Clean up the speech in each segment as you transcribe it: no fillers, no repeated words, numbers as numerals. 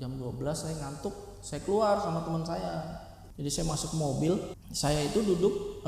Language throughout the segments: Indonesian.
jam 12 saya ngantuk, saya keluar sama teman saya. Jadi saya masuk mobil, saya itu duduk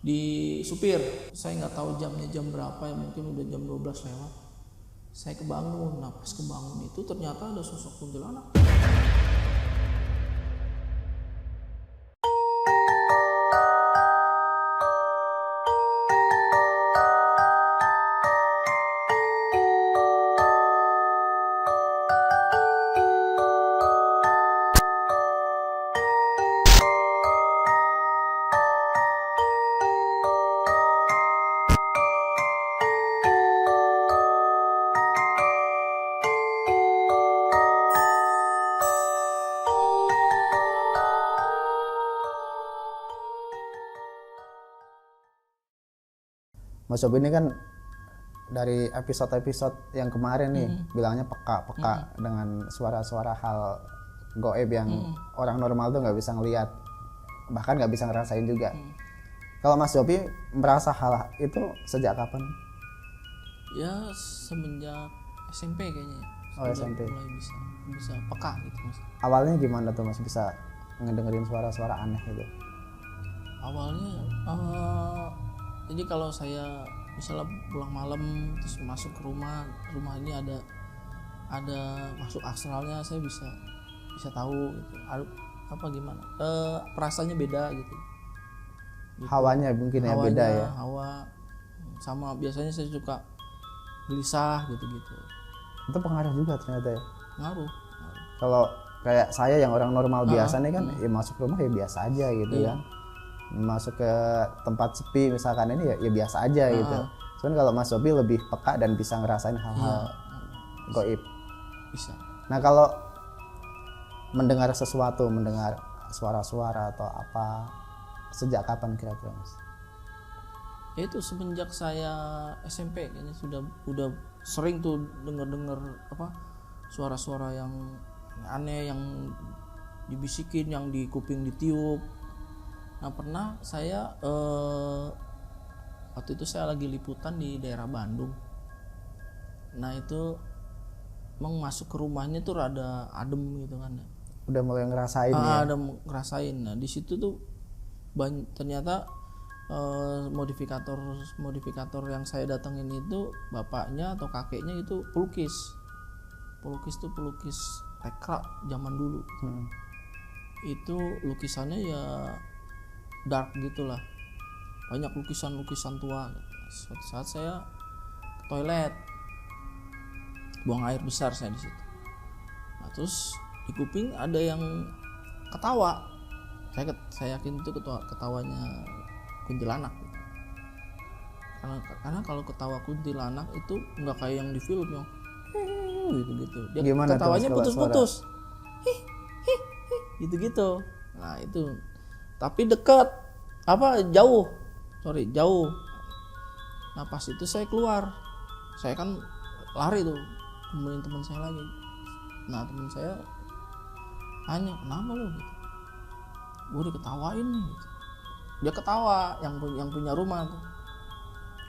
di supir. Saya nggak tahu jamnya jam berapa ya, mungkin udah jam 12 lewat. Saya kebangun, nah pas kebangun itu ternyata ada sosok kuntilanak. Mas Sobi ini kan dari episode-episode yang kemarin nih bilangnya peka dengan suara-suara hal goib yang orang normal tuh nggak bisa ngelihat, bahkan nggak bisa ngerasain juga. Kalau Mas Sobi merasa hal itu sejak kapan? Ya semenjak SMP kayaknya. Oh, SMP. Mulai bisa peka gitu Mas. Awalnya gimana tuh Mas bisa ngedengerin suara-suara aneh gitu? Awalnya jadi kalau saya misalnya pulang malam terus masuk ke rumah ini ada masuk astralnya, saya bisa tahu gitu. Apa gimana? Perasaannya beda gitu. Hawanya mungkin ya beda ya. Hawa sama biasanya saya suka gelisah gitu-gitu. Itu pengaruh juga ternyata ya. Ngaruh. Kalau kayak saya yang orang normal biasa nih kan ya masuk rumah ya biasa aja gitu kan. Masuk ke tempat sepi misalkan ini ya biasa aja gitu. Cuman kalau Mas Sobi lebih peka dan bisa ngerasain hal-hal goib. Bisa. Nah kalau mendengar sesuatu, mendengar suara-suara atau apa, sejak kapan kira-kira Mas? Ya itu semenjak saya SMP kayaknya udah sering tuh dengar apa suara-suara yang aneh, yang dibisikin, yang di kuping ditiup. Nah pernah saya waktu itu saya lagi liputan di daerah Bandung. Nah itu emang masuk ke rumahnya tuh rada adem gitu kan. Udah mulai ngerasain ya? Ada ngerasain. Nah di situ tuh ternyata modifikator yang saya datengin itu bapaknya atau kakeknya itu pelukis tuh pelukis rekra zaman dulu. Itu lukisannya ya dark gitulah, banyak lukisan tua. Suatu saat saya ke toilet, buang air besar saya di situ. Nah, terus di kuping ada yang ketawa. Saya yakin itu ketawanya kuntilanak. Karena kalau ketawa kuntilanak itu nggak kayak yang di film yang gitu. Dia gimana ketawanya putus-putus, gitu. Nah itu. Tapi dekat, jauh. Nah pas itu saya keluar, saya kan lari tuh, nemuin teman saya lagi. Nah teman saya tanya, kenapa lo? Gitu. Gue diketawain nih. Gitu. Dia ketawa, yang punya rumah tuh.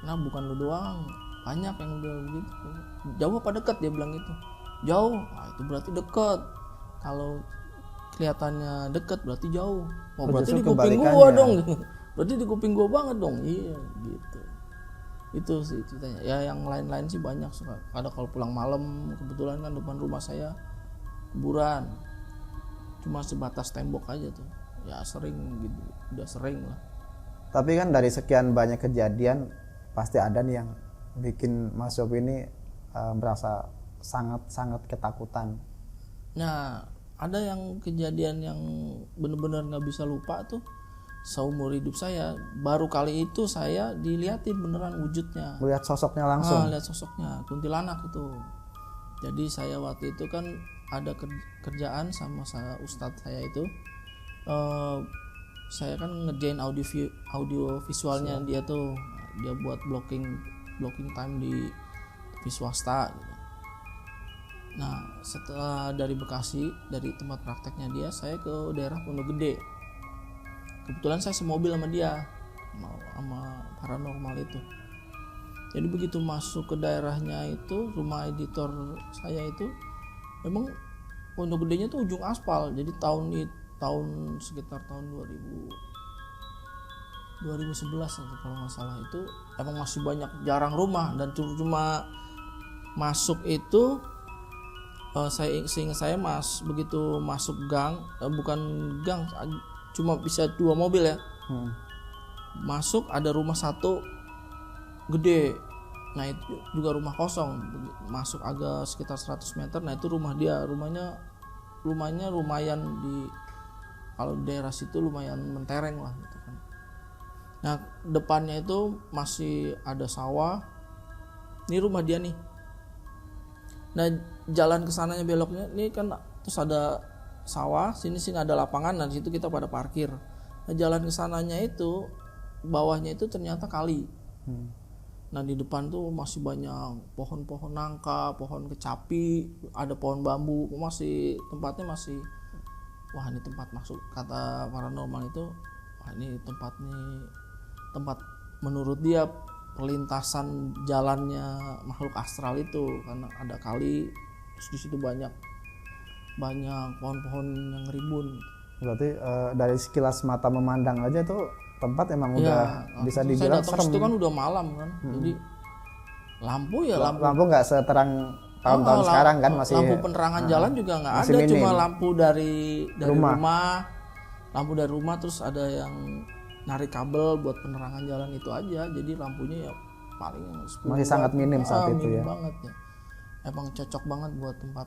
Nah bukan lo doang, banyak yang udah begitu. Jauh apa dekat, dia bilang gitu. Jauh, nah itu berarti dekat. Kalau kelihatannya dekat berarti jauh. Oh berarti di kuping gua dong. Berarti di kuping gua banget dong. Iya gitu. Itu sih ceritanya. Ya yang lain-lain sih banyak suka. Ada kalau pulang malam kebetulan kan depan rumah saya kuburan. Cuma sebatas tembok aja tuh. Ya sering gitu. Udah sering lah. Tapi kan dari sekian banyak kejadian pasti ada nih yang bikin Mas Sobi ini merasa sangat-sangat ketakutan. Nah ada yang kejadian yang benar-benar nggak bisa lupa tuh seumur hidup saya. Baru kali itu saya dilihatin beneran wujudnya. Melihat sosoknya langsung. Lihat sosoknya kuntilanak itu. Jadi saya waktu itu kan ada kerjaan sama ustadz saya itu. Saya kan ngerjain audio visualnya dia tuh. Dia buat blocking time di TV swasta gitu. Nah setelah dari Bekasi, dari tempat prakteknya dia, saya ke daerah Pondok Gede. Kebetulan saya semobil sama dia, sama paranormal itu. Jadi begitu masuk ke daerahnya itu, rumah editor saya itu memang Pondok Gedenya tuh ujung aspal. Jadi sekitar tahun 2011 atau kalau nggak salah itu emang masih banyak, jarang rumah, dan cuma masuk itu seingat saya begitu masuk gang, bukan gang, cuma bisa 2 mobil ya. Masuk ada rumah satu gede, nah itu juga rumah kosong, masuk agak sekitar 100 meter, nah itu rumah dia. Rumahnya lumayan kalau daerah situ lumayan mentereng lah gitu kan. Nah depannya itu masih ada sawah, ini rumah dia nih. Nah jalan kesananya beloknya ini kan terus ada sawah, sini ada lapangan, nah di situ kita pada parkir. Nah jalan kesananya itu bawahnya itu ternyata kali. Nah di depan tuh masih banyak pohon-pohon nangka, pohon kecapi, ada pohon bambu, tempatnya masih wah ini tempat masuk, kata paranormal itu wah ini tempat menurut dia perlintasan jalannya makhluk astral itu, karena ada kali, terus di situ banyak pohon-pohon yang rimbun. Berarti dari sekilas mata memandang aja tuh tempat emang udah bisa dibilang serem. Itu kan udah malam kan, jadi lampu nggak seterang tahun-tahun sekarang kan, masih lampu penerangan jalan juga nggak ada, minim. Cuma lampu dari lampu dari rumah, terus ada yang narik kabel buat penerangan jalan itu aja. Jadi lampunya ya paling 10 masih sangat minim saat itu ya. Banget ya. Emang cocok banget buat tempat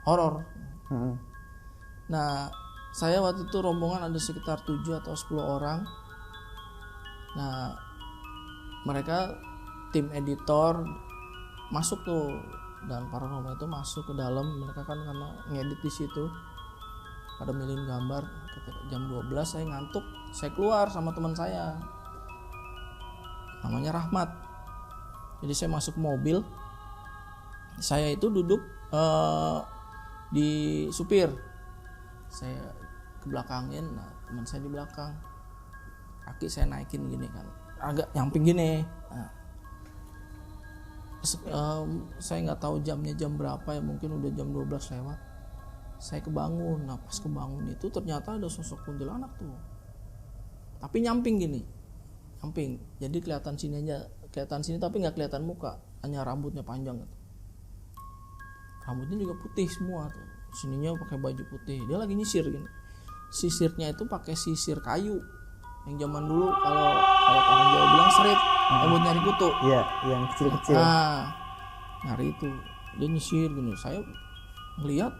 horor. Nah, saya waktu itu rombongan ada sekitar 7 atau 10 orang. Nah, mereka tim editor masuk tuh, dan paranormal itu masuk ke dalam. Mereka kan karena ngedit di situ pada milihin gambar. Jam 12 saya ngantuk, saya keluar sama teman saya namanya Rahmat. Jadi saya masuk mobil, saya itu duduk di supir, saya ke belakangin, nah teman saya di belakang, kaki saya naikin gini kan, agak nyamping gini. Nah, saya nggak tahu jamnya jam berapa ya, mungkin udah jam 12 lewat. Saya kebangun. Nah pas kebangun itu ternyata ada sosok kuntilanak tuh, tapi nyamping gini, jadi kelihatan sini tapi nggak kelihatan muka, hanya rambutnya panjang gitu. Rambutnya juga putih semua tuh, sininya pakai baju putih, dia lagi nyisir gini. Sisirnya itu pakai sisir kayu yang zaman dulu kalau orang Jawa bilang serit, buat nyari kutu. Iya, yang kecil-kecil. Nah, nyari itu, dia nyisir gini. Saya melihat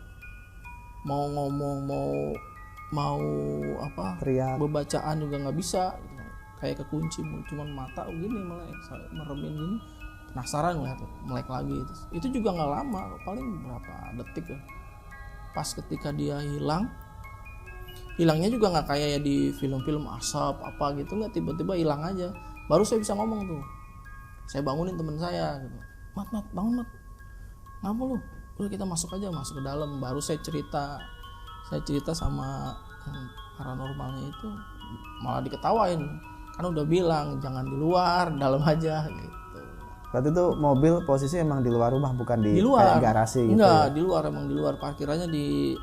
mau ngomong, mau teriak, bacaan juga nggak bisa, kayak kekunci, cuman mata gini meremin gini. Penasaran melek lagi. Itu juga nggak lama, paling berapa detik ya. Pas ketika dia hilangnya juga nggak kayak ya di film-film asap apa gitu, nggak tiba-tiba hilang aja. Baru saya bisa ngomong tuh, saya bangunin teman saya gitu, mat bangun mat, ngapa lu, udah kita masuk ke dalam. Baru saya cerita sama yang paranormalnya itu, malah diketawain, kan udah bilang jangan di luar, dalam aja gitu. Berarti tuh mobil posisi emang di luar rumah, bukan di luar, kayak garasi gitu? Enggak, ya? di luar, emang di luar, parkirannya di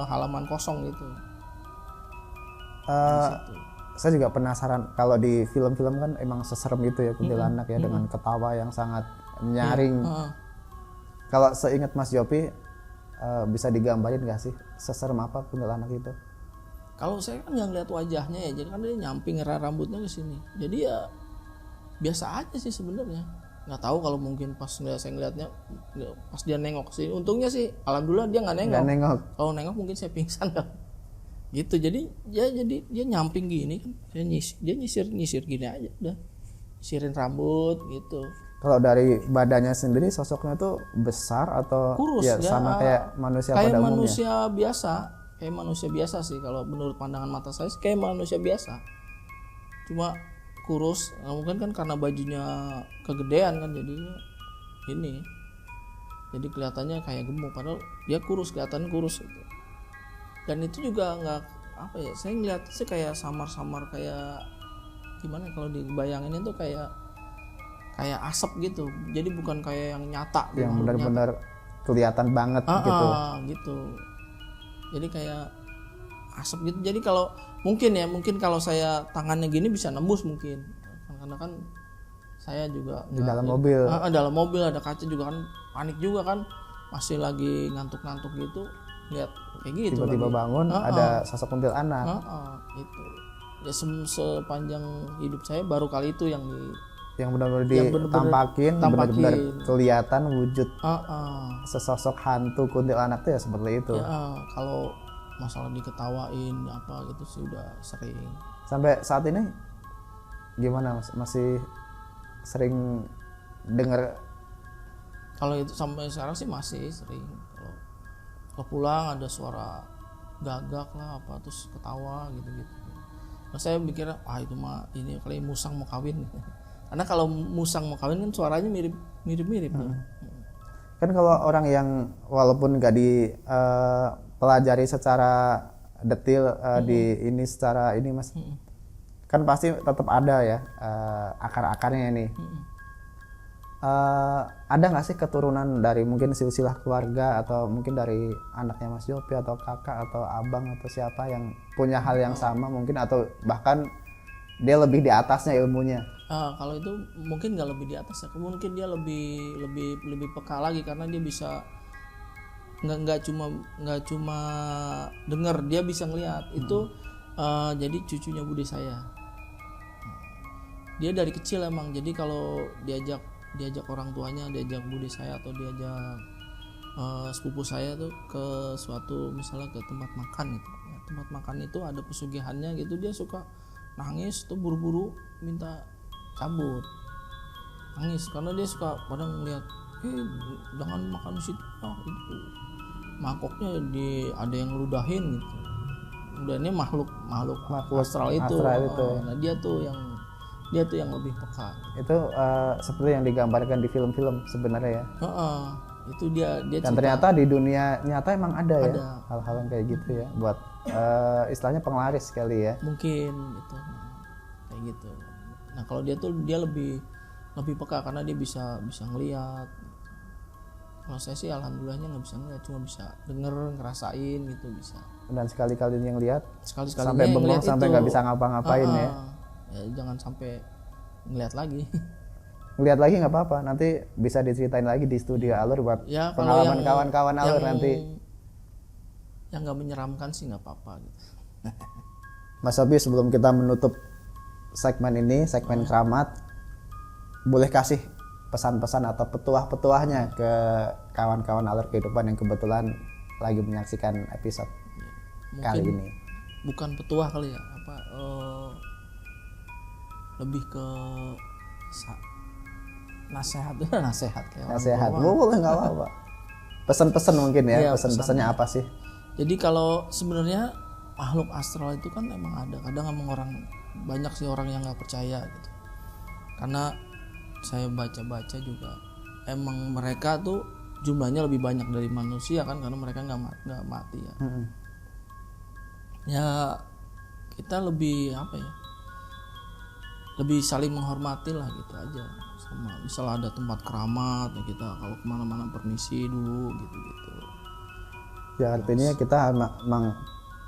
halaman kosong gitu. Saya juga penasaran, kalau di film-film kan emang seserem itu ya kuntilanak ya, dengan ketawa yang sangat nyaring. Kalau seingat Mas Yopi, bisa digambarin gak sih seserem apa kuntilanak itu? Kalau saya kan nggak ngeliat wajahnya ya, jadi kan dia nyamping rambutnya ke sini, jadi ya biasa aja sih sebenarnya. Nggak tahu kalau mungkin pas saya ngeliatnya pas dia nengok sih, untungnya sih alhamdulillah dia nggak nengok. Kalau nengok mungkin saya pingsan kan gitu. Jadi dia nyamping gini kan, dia nyisir gini aja, udah nyisirin rambut gitu. Kalau dari badannya sendiri sosoknya tuh besar atau kurus, ya sama kayak manusia pada umumnya? Kayak manusia biasa sih kalau menurut pandangan mata saya, kayak manusia biasa, cuma kurus. Mungkin kan karena bajunya kegedean kan, jadinya ini, jadi kelihatannya kayak gemuk, padahal dia kelihatan kurus gitu. Dan itu juga nggak apa ya, saya ngeliat sih kayak samar-samar, kayak gimana kalau dibayangin itu kayak asap gitu, jadi bukan kayak yang nyata, yang benar-benar kelihatan banget gitu. Gitu. Jadi kayak asap gitu. Jadi kalau mungkin kalau saya tangannya gini bisa nembus mungkin. Karena kan saya juga Di dalam mobil. Dalam mobil ada kaca juga kan, panik juga kan, masih lagi ngantuk-ngantuk gitu, lihat kayak gitu. Tiba-tiba bangun ada sosok kuntilanak. Itu. Ya sepanjang hidup saya baru kali itu yang benar-benar ditampakin, benar-benar kelihatan wujud sesosok hantu kuntilanak tuh ya seperti itu. Ya, kalau masalah diketawain apa gitu sih udah sering. Sampai saat ini gimana Mas? Masih sering dengar? Kalau itu sampai sekarang sih masih sering. Kalau pulang ada suara gagak lah apa terus ketawa gitu-gitu. Nah, saya mikir itu mah ini kali musang mau kawin. Karena kalau musang mau kawin kan suaranya mirip-mirip. Kan kalau orang yang walaupun nggak dipelajari secara detail secara ini Mas, kan pasti tetap ada ya akar-akarnya nih. Ada nggak sih keturunan dari mungkin silsilah keluarga atau mungkin dari anaknya Mas Yopi atau kakak atau abang atau siapa yang punya hal yang sama mungkin, atau bahkan dia lebih di atasnya ilmunya? Kalau itu mungkin nggak lebih di atas ya, mungkin dia lebih peka lagi karena dia bisa nggak cuma dengar, dia bisa ngelihat. Itu jadi cucunya bude saya, dia dari kecil emang. Jadi kalau diajak orang tuanya, diajak bude saya atau diajak sepupu saya tuh ke suatu misalnya ke tempat makan gitu ya, tempat makan itu ada pesugihannya gitu, dia suka nangis tuh buru-buru minta cabut, nangis karena dia suka kadang ngeliat jangan makan di situ, itu mangkoknya ada yang ludahin gitu. Udah ini makhluk astral itu. Nah dia tuh yang lebih peka. Itu seperti yang digambarkan di film-film sebenarnya ya. Itu dia dan ternyata di dunia nyata emang ada ya hal-hal yang kayak gitu ya, buat istilahnya penglaris kali ya. Mungkin gitu. Kayak gitu. Nah, kalau dia lebih peka karena dia bisa ngelihat. Kalau saya sih alhamdulillahnya nggak bisa ngelihat, cuma bisa denger, ngerasain gitu bisa. Dan sekali-kali yang lihat sekali-kali sampai bengong, sampai nggak bisa ngapa-ngapain ya. Ya jangan sampai ngelihat lagi. Ngelihat lagi nggak apa-apa, nanti bisa diceritain lagi di studio Alur buat ya, pengalaman kawan-kawan Alur nanti. Yang nggak menyeramkan sih nggak apa-apa gitu. Mas Yopi, sebelum kita menutup segmen ini, segmen keramat, boleh kasih pesan-pesan atau petuah-petuahnya ke kawan-kawan Alur Kehidupan yang kebetulan lagi menyaksikan episode kali ini. Bukan petuah kali ya, lebih ke nasihat kayak nasihat. Boleh nggak apa-apa. Pesan-pesan mungkin ya, pesan-pesannya apa sih? Jadi kalau sebenarnya makhluk astral itu kan emang ada. Kadang emang banyak sih orang yang nggak percaya gitu. Karena saya baca-baca juga emang mereka tuh jumlahnya lebih banyak dari manusia kan, karena mereka nggak mati ya. Ya kita lebih lebih saling menghormati lah gitu aja. Sama misalnya ada tempat keramat ya, kita kalau kemana-mana permisi dulu gitu. Ya artinya kita emang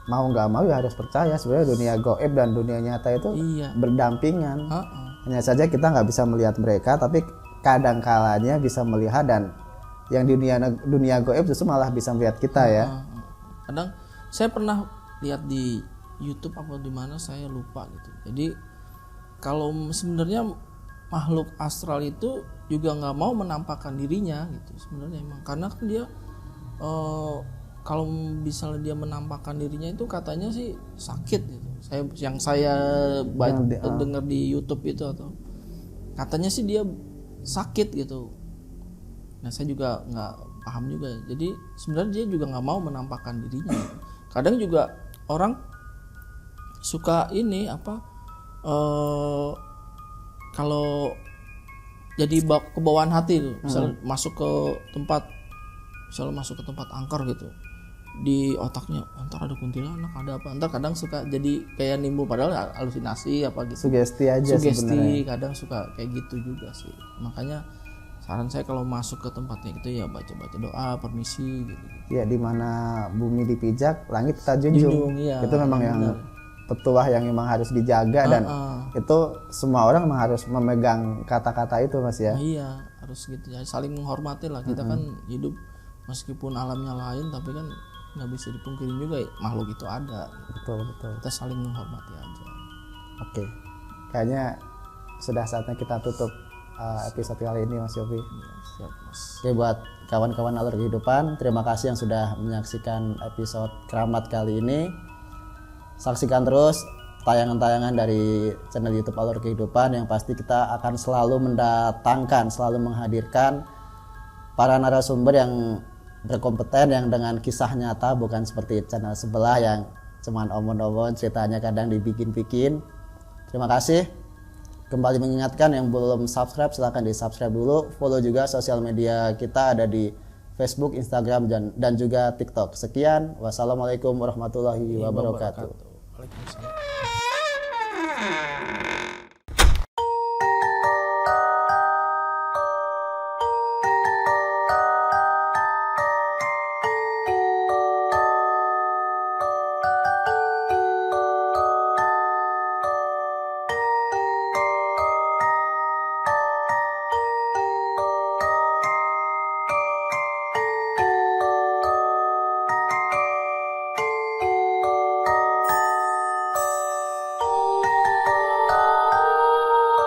mau nggak mau ya harus percaya sebenarnya dunia gaib dan dunia nyata itu berdampingan. Hanya saja kita nggak bisa melihat mereka, tapi kadang kalanya bisa melihat, dan yang dunia gaib justru malah bisa melihat kita ya. Kadang saya pernah lihat di YouTube apa di mana saya lupa gitu. Jadi kalau sebenarnya makhluk astral itu juga nggak mau menampakkan dirinya gitu sebenarnya emang, karena kan dia kalau misalnya dia menampakkan dirinya itu katanya sih sakit gitu. Saya dengar di YouTube itu, atau katanya sih dia sakit gitu. Nah saya juga nggak paham juga. Jadi sebenarnya dia juga nggak mau menampakkan dirinya. Kadang juga orang suka kalau jadi kebawaan hati tuh, misalnya masuk ke tempat angker gitu, di otaknya ntar ada kuntilanak, ada apa, ntar kadang suka jadi kayak nimbul padahal halusinasi apa gitu, sugesti aja sugesti sebenarnya. Kadang suka kayak gitu juga sih. Makanya saran saya kalau masuk ke tempatnya itu ya baca-baca doa, permisi gitu. Ya, di mana bumi dipijak, langit kita junjung. Iya, Itu memang yang petuah yang memang harus dijaga dan itu semua orang memang harus memegang kata-kata itu, Mas ya. Nah, iya, harus gitu ya, saling menghormati lah. Kita kan hidup meskipun alamnya lain, tapi kan nggak bisa dipungkiri juga makhluk itu ada. Betul. Kita saling menghormati aja. Oke. Kayaknya sudah saatnya kita tutup episode kali ini, Mas Yofi. Ya, siap, Mas. Oke, buat kawan-kawan alur kehidupan, terima kasih yang sudah menyaksikan episode Keramat kali ini. Saksikan terus tayangan-tayangan dari channel YouTube Alur Kehidupan, yang pasti kita akan selalu mendatangkan, selalu menghadirkan para narasumber yang berkompeten, yang dengan kisah nyata, bukan seperti channel sebelah yang cuman omong-omong, ceritanya kadang dibikin-bikin. Terima kasih. Kembali mengingatkan yang belum subscribe, silahkan di subscribe dulu. Follow juga sosial media kita, ada di Facebook, Instagram, dan juga TikTok. Sekian, wassalamualaikum warahmatullahi wabarakatuh. Waalaikumsalam.